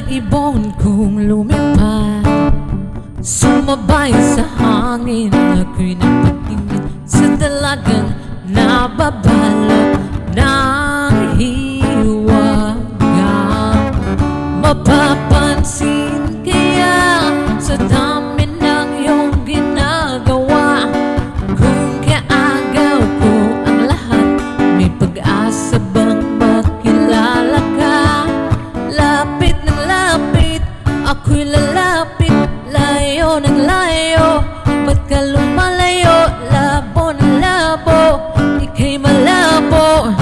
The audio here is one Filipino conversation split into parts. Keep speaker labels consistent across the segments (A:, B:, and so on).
A: ibon kong lumipad, sumabay sa hangin. Ako'y napatingin sa dalagang nababalot ng hiwaga. Mapapansin kaya sa dami ng iyong ginagawa, kung kaagaw ko ang lahat, may pag-asa bang makilala ka? Lapit ng lapit, ako'y lalapit, layo ng layo. Ba't ka lumalayo? Labo ng labo, ika'y malabo.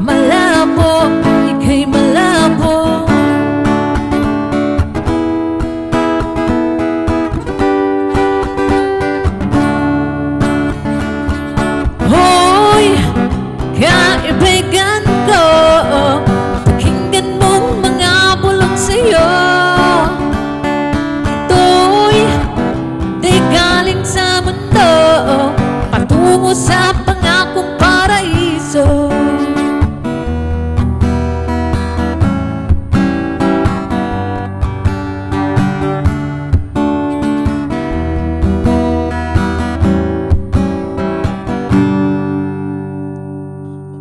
A: Malabo, ika'y malabo. Hoy, kaibigan ko, pakinggan mong mga bulong sa'yo. Ito'y di galing sa mundo, patungo sa pangakong paraiso.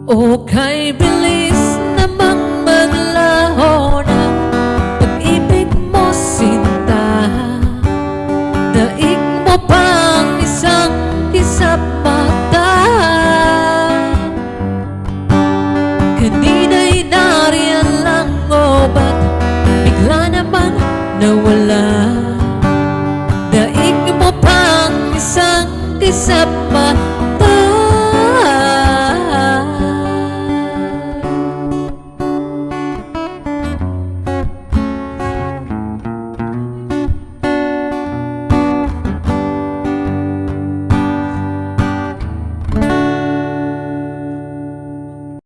A: O kay bilis namang maglaho ng pag-ibig mo, sinta. Daig mo pang isang kisap mata. Kanina'y nariyan lang, o ba't bigla naman nawala? Daig mo pang isang kisap mata.